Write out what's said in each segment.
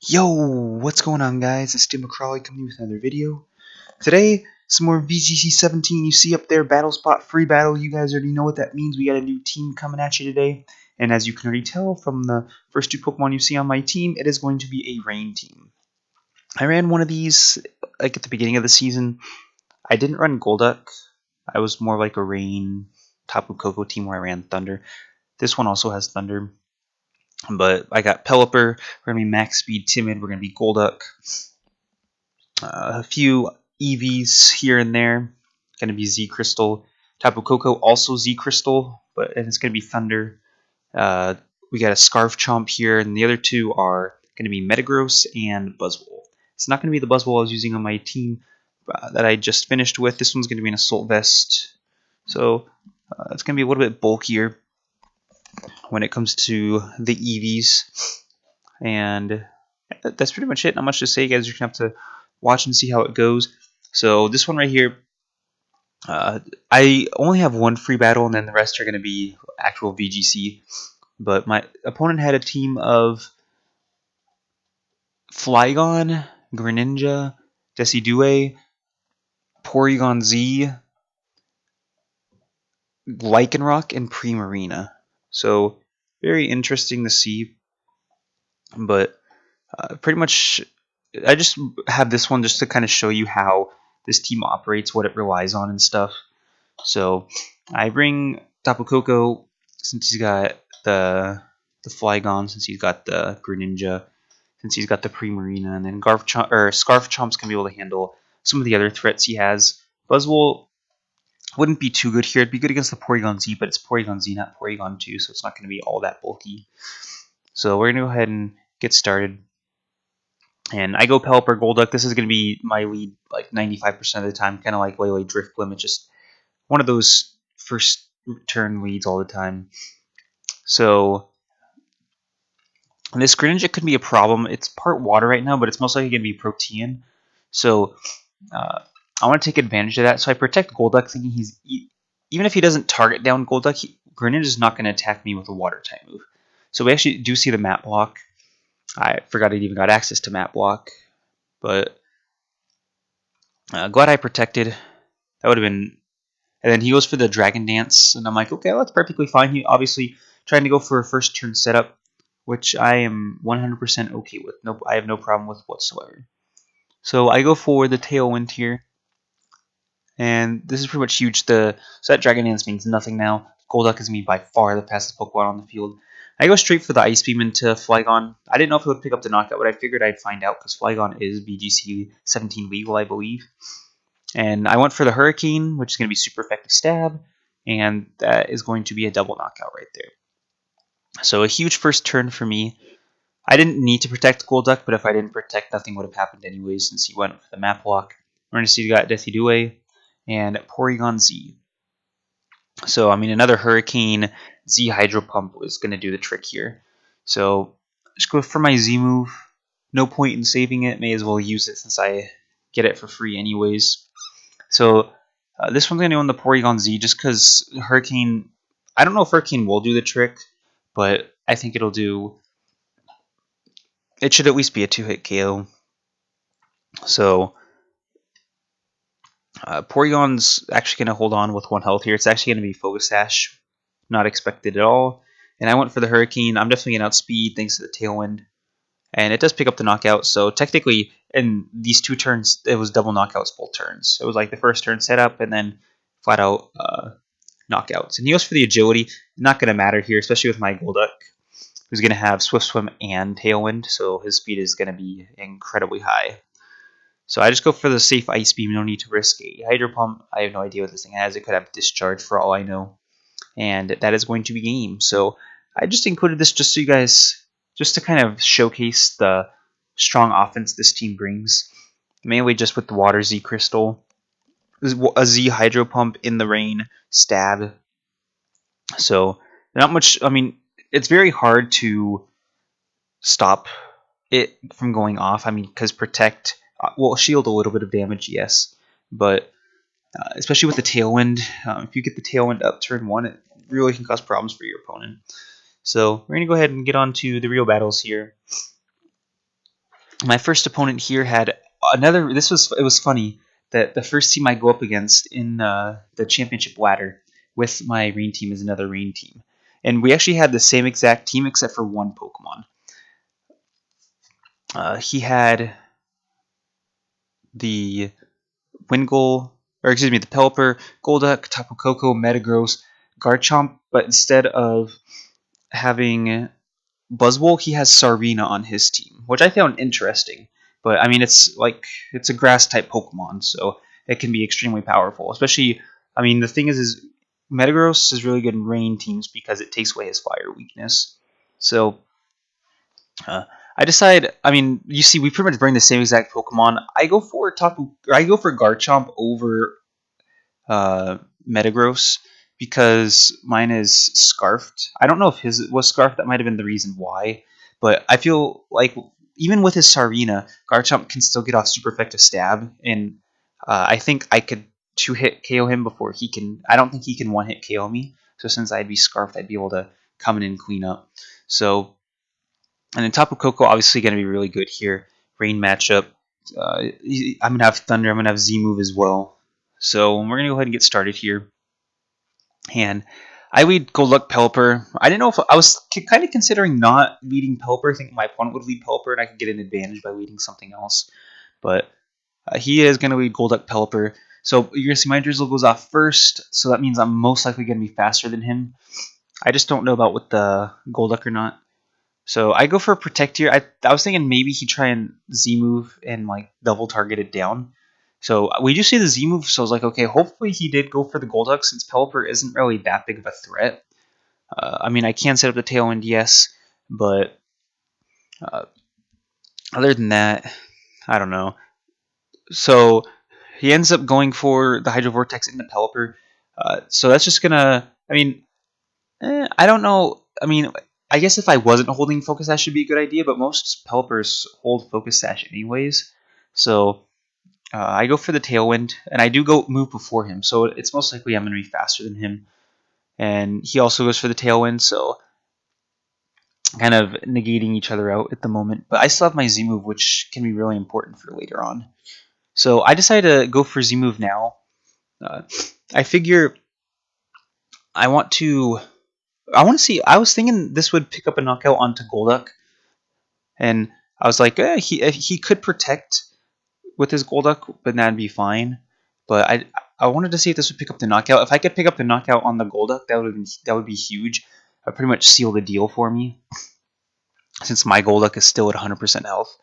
Yo, what's going on, guys? It's Tim McCrawley coming with another video. Today, some more VGC 17. You see up there, battle spot, free battle. You guys already know what that means. We got a new team coming at you today. And as you can already tell from the first two Pokemon you see on my team, it is going to be a rain team. I ran one of these like at the beginning of the season. I didn't run Golduck. I was more like a rain Tapu Koko team where I ran Thunder. This one also has Thunder. But I got Pelipper, we're going to be Max Speed Timid, we're going to be Golduck. A few EVs here and there, going to be Z Crystal. Tapu Koko, also Z Crystal, and it's going to be Thunder. We got a Scarf Chomp here, and the other two are going to be Metagross and Buzzwole. It's not going to be the Buzzwole I was using on my team that I just finished with. This one's going to be an Assault Vest, so it's going to be a little bit bulkier when it comes to the EVs. And that's pretty much it. Not much to say, guys. You're going to have to watch and see how it goes. So this one right here, I only have one free battle, and then the rest are going to be actual VGC. But my opponent had a team of Flygon, Greninja, Decidueye, Porygon Z, Lycanroc, and Primarina. So very interesting to see. But pretty much, I just have this one just to kind of show you how this team operates, what it relies on and stuff. So I bring Tapu Koko since he's got the Flygon, since he's got the Greninja, since he's got the Primarina, and then Scarf Chomp's gonna be able to handle some of the other threats he has. Buzzwole wouldn't be too good here. It'd be good against the Porygon Z, but it's Porygon Z, not Porygon 2, so it's not going to be all that bulky. So we're going to go ahead and get started. And I go Pelipper Golduck. This is going to be my lead like 95% of the time, kind of like Lele Driftblim. It's just one of those first turn leads all the time. So this Greninja could be a problem. It's part water right now, but it's most likely going to be Protean. So I want to take advantage of that. So I protect Golduck, thinking even if he doesn't target down Golduck, Greninja is not going to attack me with a water type move. So we actually do see the map block. I forgot I even got access to map block, but glad I protected. That would have been. And then he goes for the Dragon Dance, and I'm like, okay, well, that's perfectly fine. He obviously trying to go for a first turn setup, which I am 100% okay with. No, I have no problem with whatsoever. So I go for the Tailwind here. And this is pretty much huge. So that Dragon Dance means nothing now. Golduck is me by far the fastest Pokemon on the field. I go straight for the Ice Beam into Flygon. I didn't know if it would pick up the knockout, but I figured I'd find out because Flygon is VGC 17 legal, I believe. And I went for the Hurricane, which is going to be super effective stab, and that is going to be a double knockout right there. So a huge first turn for me. I didn't need to protect Golduck, but if I didn't protect, nothing would have happened anyways since he went for the map block. We're going to see we got Decidueye and Porygon Z. So, I mean, another Hurricane Z Hydro Pump is going to do the trick here. So, just go for my Z move. No point in saving it. May as well use it since I get it for free anyways. So, this one's going to go on the Porygon Z just because Hurricane... I don't know if Hurricane will do the trick, but I think it'll do... It should at least be a 2-hit KO. So... Porygon's actually going to hold on with 1 health here. It's actually going to be Focus Sash. Not expected at all. And I went for the Hurricane. I'm definitely going to outspeed thanks to the Tailwind. And it does pick up the knockout. So technically, in these 2 turns, it was double knockouts both turns. It was like the first turn setup and then flat out knockouts. And he goes for the Agility. Not going to matter here, especially with my Golduck, who's going to have Swift Swim and Tailwind. So his speed is going to be incredibly high. So I just go for the safe Ice Beam, no need to risk a Hydro Pump. I have no idea what this thing has. It could have Discharge for all I know. And that is going to be game. So I just included this just so you guys, just to kind of showcase the strong offense this team brings. Mainly just with the Water Z Crystal. A Z Hydro Pump in the rain, stab. So not much, I mean, it's very hard to stop it from going off. I mean, because Protect... will shield a little bit of damage, yes, but especially with the Tailwind, if you get the Tailwind up turn 1, it really can cause problems for your opponent. So we're going to go ahead and get on to the real battles here. My first opponent here had another. It was funny that the first team I go up against in the championship ladder with my rain team is another rain team, and we actually had the same exact team except for one Pokemon. He had the Wingull, or excuse me, the Pelipper, Golduck, Tapu Koko, Metagross, Garchomp, but instead of having Buzzwole, he has Sarina on his team, which I found interesting. But I mean, it's a grass type Pokemon, so it can be extremely powerful. Especially, I mean, the thing is Metagross is really good in rain teams because it takes away his fire weakness. So uh, I decide. I mean, you see, we pretty much bring the same exact Pokemon. I go for Garchomp over uh, Metagross because mine is scarfed. I don't know if his was scarfed. That might have been the reason why. But I feel like even with his Sarina, Garchomp can still get off super effective stab, and I think I could two hit KO him before he can. I don't think he can one hit KO me. So since I'd be scarfed, I'd be able to come in and clean up. So and then Tapu Koko obviously going to be really good here. Rain matchup. I'm going to have Thunder. I'm going to have Z move as well. So we're going to go ahead and get started here. And I lead Golduck Pelipper. I didn't know if I was kind of considering not leading Pelipper. I think my opponent would lead Pelipper and I could get an advantage by leading something else. But he is going to lead Golduck Pelipper. So you're going to see my drizzle goes off first. So that means I'm most likely going to be faster than him. I just don't know about with the Golduck or not. So I go for a Protect here. I was thinking maybe he'd try and Z move and like double target it down. So we do see the Z move, so I was like, okay, hopefully he did go for the Golduck since Pelipper isn't really that big of a threat. I mean, I can set up the Tailwind, yes, but uh, other than that, I don't know. So he ends up going for the Hydro Vortex in the Pelipper. So that's just gonna, I mean, I don't know. I mean, I guess if I wasn't holding Focus Sash, should be a good idea, but most Pelipers hold Focus Sash anyways. So I go for the Tailwind, and I do go move before him, so it's most likely I'm going to be faster than him. And he also goes for the Tailwind, so kind of negating each other out at the moment. But I still have my Z move, which can be really important for later on. So I decided to go for Z move now. I figure I want to see. I was thinking this would pick up a knockout onto Golduck, and I was like, he could protect with his Golduck, but that'd be fine. But I wanted to see if this would pick up the knockout. If I could pick up the knockout on the Golduck, that would be huge. That pretty much seal the deal for me, since my Golduck is still at 100% health.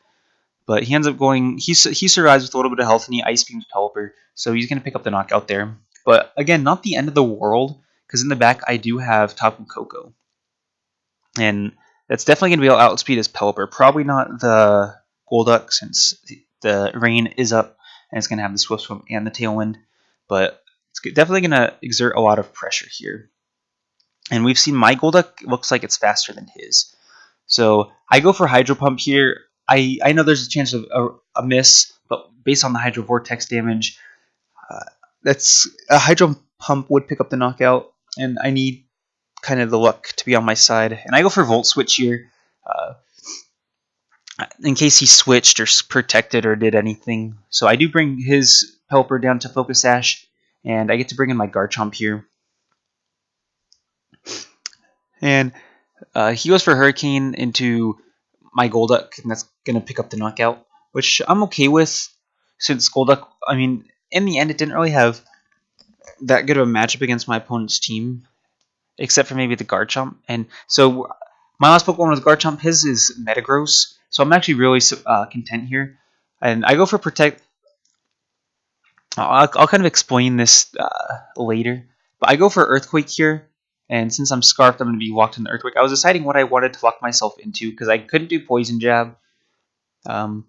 But he ends up going. He survives with a little bit of health, and he Ice Beams Pelipper, so he's gonna pick up the knockout there. But again, not the end of the world, because in the back I do have Tapu Koko, and that's definitely gonna be able to outspeed his Pelipper. Probably not the Golduck, since the rain is up and it's going to have the Swift Swim and the Tailwind, but it's definitely going to exert a lot of pressure here. And we've seen my Golduck looks like it's faster than his. So I go for Hydro Pump here. I know there's a chance of a miss, but based on the Hydro Vortex damage, that's a Hydro Pump would pick up the knockout, and I need kind of the luck to be on my side. And I go for Volt Switch here. In case he switched or protected or did anything. So I do bring his Pelipper down to Focus Sash, and I get to bring in my Garchomp here. And he goes for Hurricane into my Golduck, and that's going to pick up the knockout, which I'm okay with, since Golduck, I mean, in the end, it didn't really have that good of a matchup against my opponent's team, except for maybe the Garchomp. And so my last Pokemon was Garchomp. His is Metagross. So I'm actually really content here. And I go for Protect. I'll kind of explain this later. But I go for Earthquake here. And since I'm Scarfed, I'm going to be locked in the Earthquake. I was deciding what I wanted to lock myself into, because I couldn't do Poison Jab. And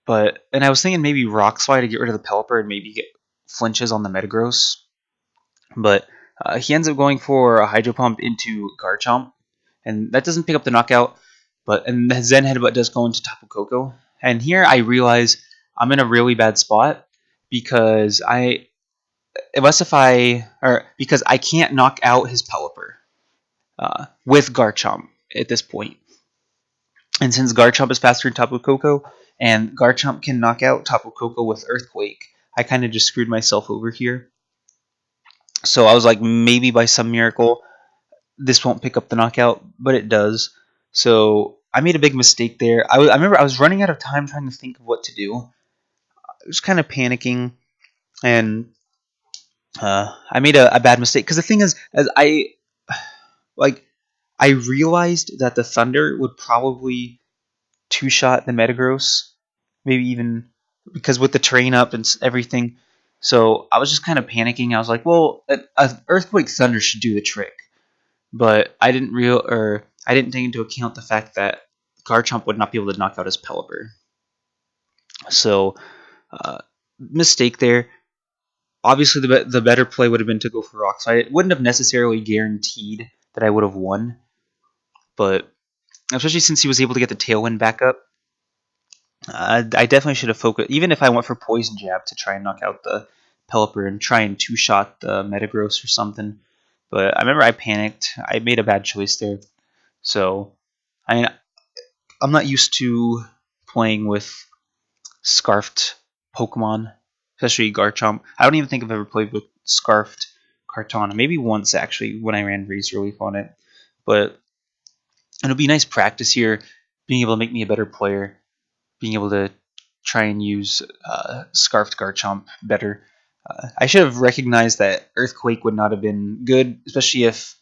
I was thinking maybe Rock Slide to get rid of the Pelipper and maybe get flinches on the Metagross. But he ends up going for a Hydro Pump into Garchomp. And that doesn't pick up the knockout. And the Zen Headbutt does go into Tapu Koko. And here I realize I'm in a really bad spot because because I can't knock out his Pelipper with Garchomp at this point. And since Garchomp is faster than Tapu Koko, and Garchomp can knock out Tapu Koko with Earthquake, I kind of just screwed myself over here. So I was like, maybe by some miracle, this won't pick up the knockout, but it does. So I made a big mistake there. I remember I was running out of time trying to think of what to do. I was kind of panicking, and I made a bad mistake. Because the thing is, as like, I realized that the Thunder would probably two-shot the Metagross, maybe even because with the terrain up and everything. So I was just kind of panicking. I was like, well, an Earthquake Thunder should do the trick. But I didn't take into account the fact that Garchomp would not be able to knock out his Pelipper. So mistake there. Obviously, the better play would have been to go for Rock Slide. It wouldn't have necessarily guaranteed that I would have won, but especially since he was able to get the Tailwind back up, I definitely should have focused. Even if I went for Poison Jab to try and knock out the Pelipper and try and two-shot the Metagross or something. But I remember I panicked. I made a bad choice there. So, I mean, I'm not used to playing with scarfed Pokemon, especially Garchomp. I don't even think I've ever played with scarfed Kartana. Maybe once, actually, when I ran Razor Leaf on it. But it'll be nice practice here, being able to make me a better player, being able to try and use scarfed Garchomp better. I should have recognized that Earthquake would not have been good, especially if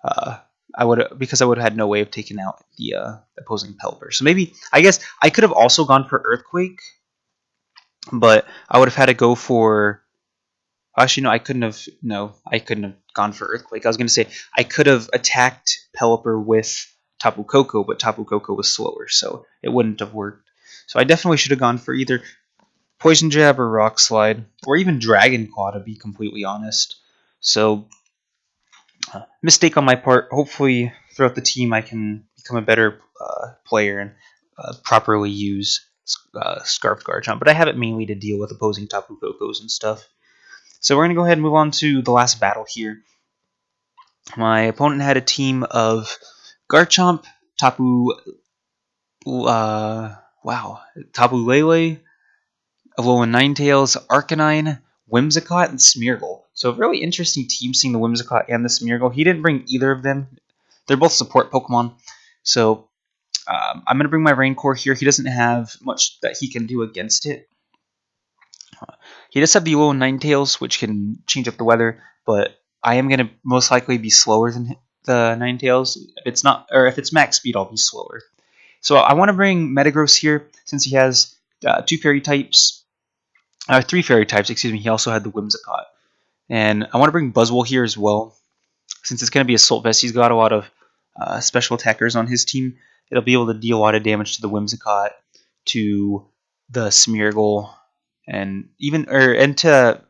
because I would have had no way of taking out the opposing Pelipper. So maybe, I guess I could have also gone for Earthquake, but I would have had to go for. Actually, no, I couldn't have. No, I couldn't have gone for Earthquake. I was going to say I could have attacked Pelipper with Tapu Koko, but Tapu Koko was slower, so it wouldn't have worked. So I definitely should have gone for either Poison Jab or Rock Slide, or even Dragon Claw, to be completely honest. So, mistake on my part. Hopefully, throughout the team, I can become a better player and properly use Scarfed Garchomp. But I have it mainly to deal with opposing Tapu Kokos and stuff. So we're going to go ahead and move on to the last battle here. My opponent had a team of Garchomp, Tapu Lele, Alolan Ninetales, Arcanine, Whimsicott, and Smeargle. So a really interesting team seeing the Whimsicott and the Smeargle. He didn't bring either of them. They're both support Pokemon. So I'm going to bring my Raincore here. He doesn't have much that he can do against it. He does have the Alolan Ninetales, which can change up the weather, but I am going to most likely be slower than the Ninetales. If it's not, or if it's max speed, I'll be slower. So I want to bring Metagross here, since he has two fairy types. Three fairy types, excuse me. He also had the Whimsicott. And I want to bring Buzzwole here as well. Since it's going to be Assault Vest, he's got a lot of special attackers on his team. It'll be able to deal a lot of damage to the Whimsicott, to the Smeargle, and even to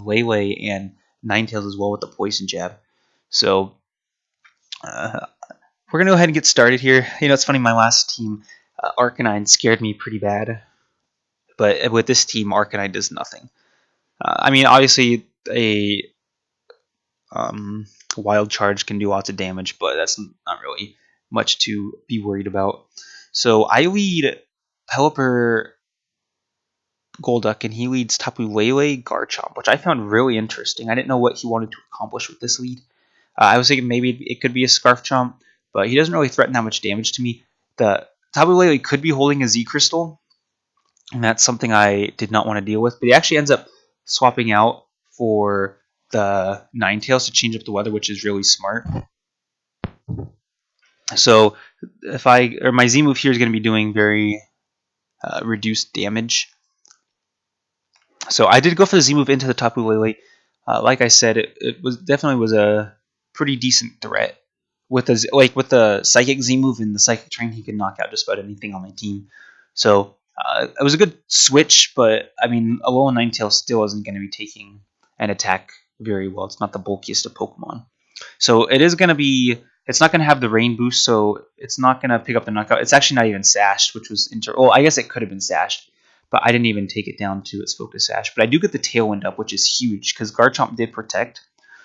Lele and Ninetales as well with the Poison Jab. So we're going to go ahead and get started here. You know, it's funny, my last team, Arcanine, scared me pretty bad. But with this team, Arcanine does nothing. I mean, obviously, a Wild Charge can do lots of damage, but that's not really much to be worried about. So I lead Pelipper Golduck, and he leads Tapu Lele Garchomp, which I found really interesting. I didn't know what he wanted to accomplish with this lead. I was thinking maybe it could be a Scarf Chomp, but he doesn't really threaten that much damage to me. The Tapu Lele could be holding a Z Crystal, and that's something I did not want to deal with. But he actually ends up swapping out for the Ninetales to change up the weather, which is really smart. So my Z move here is going to be doing very reduced damage. So I did go for the Z move into the Tapu Lele. Like I said, it was definitely a pretty decent threat. With the Psychic Z move and the Psychic Train, he could knock out just about anything on my team. So it was a good switch, but I mean, Alolan Ninetales still isn't going to be taking an attack very well. It's not the bulkiest of Pokemon. So it's not going to have the Rain boost, so it's not going to pick up the knockout. It's actually not even sashed, which was I guess it could have been sashed, but I didn't even take it down to its focus sash. But I do get the Tailwind up, which is huge, because Garchomp did protect.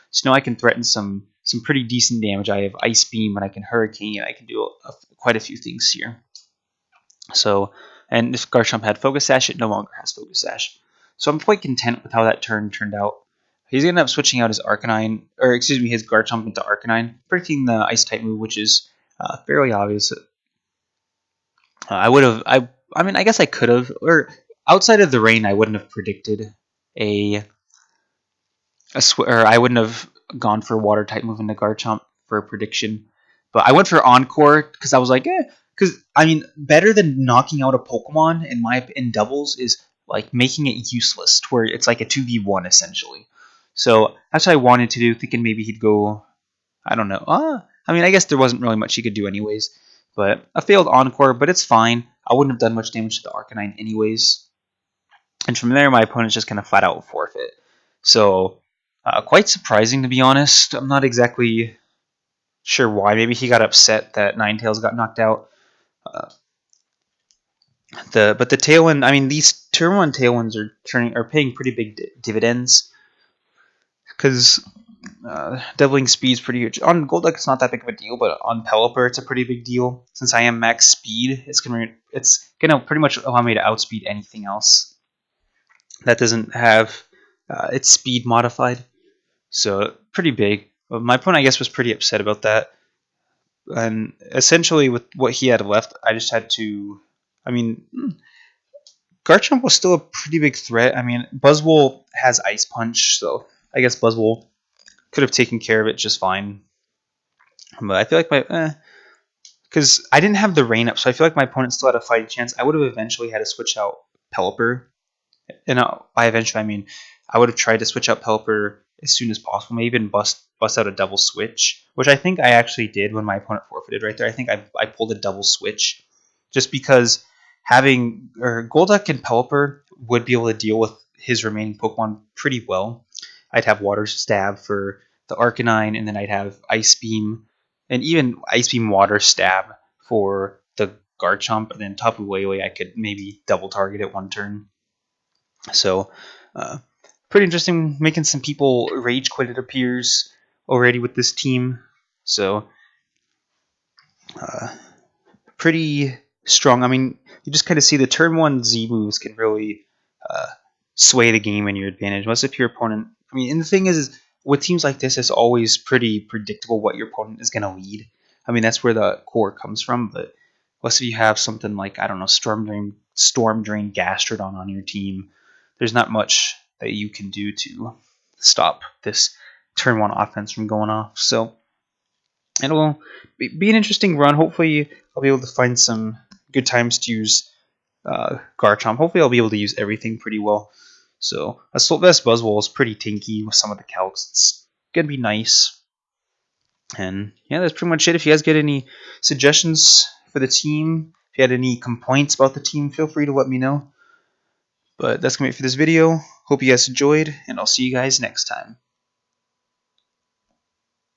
So now I can threaten some pretty decent damage. I have Ice Beam, and I can Hurricane, and I can do quite a few things here. So, and if Garchomp had Focus Sash, it no longer has Focus Sash. So I'm quite content with how that turn turned out. He's going to end up switching out his Arcanine, or excuse me, his Garchomp into Arcanine, predicting the Ice-type move, which is fairly obvious. I would have, I mean, I guess I could have, or outside of the rain, I wouldn't have predicted a or I wouldn't have gone for a water type move into Garchomp for a prediction. But I went for Encore because I was like, because I mean, better than knocking out a Pokemon in doubles is like making it useless, to where it's like a 2v1 essentially. So that's what I wanted to do, thinking maybe he'd go. I don't know. I mean, I guess there wasn't really much he could do anyways. But a failed Encore, but it's fine. I wouldn't have done much damage to the Arcanine anyways. And from there, my opponent's just kind of flat out forfeit. So quite surprising, to be honest. I'm not exactly sure why. Maybe he got upset that Ninetales got knocked out. But the Tailwind, I mean, these Turn 1 Tailwinds are paying pretty big dividends, because doubling speed is pretty huge. On Golduck, it's not that big of a deal, but on Pelipper, it's a pretty big deal. Since I am max speed, it's gonna pretty much allow me to outspeed anything else that doesn't have its speed modified. So pretty big. My opponent, I guess, was pretty upset about that. And essentially, with what he had left, I just had to. I mean, Garchomp was still a pretty big threat. I mean, Buzzwole has Ice Punch, so I guess Buzzwole could have taken care of it just fine. But I feel like because I didn't have the rain up, so I feel like my opponent still had a fighting chance. I would have eventually had to switch out Pelipper. And by eventually, I mean I would have tried to switch out Pelipper as soon as possible, maybe even bust out a double switch, which I think I actually did when my opponent forfeited right there. I think I pulled a double switch, just because having Golduck and Pelipper would be able to deal with his remaining Pokemon pretty well. I'd have Water Stab for the Arcanine, and then I'd have Ice Beam, and even Ice Beam Water Stab for the Garchomp, and then Tapu Lele I could maybe double target it one turn. So, pretty interesting, making some people rage quit, it appears, already with this team. So, pretty strong. I mean, you just kind of see the turn 1 Z moves can really sway the game in your advantage. Unless if your opponent, I mean, and the thing is with teams like this, it's always pretty predictable what your opponent is going to lead. I mean, that's where the core comes from. But unless if you have something like, I don't know, Storm Drain Gastrodon on your team, there's not much that you can do to stop this turn 1 offense from going off. So it'll be an interesting run. Hopefully I'll be able to find some good times to use Garchomp. Hopefully I'll be able to use everything pretty well. So Assault Vest Buzzwole is pretty tinky with some of the calcs. It's going to be nice. And yeah, that's pretty much it. If you guys get any suggestions for the team, if you had any complaints about the team, feel free to let me know. But that's going to be it for this video. Hope you guys enjoyed, and I'll see you guys next time.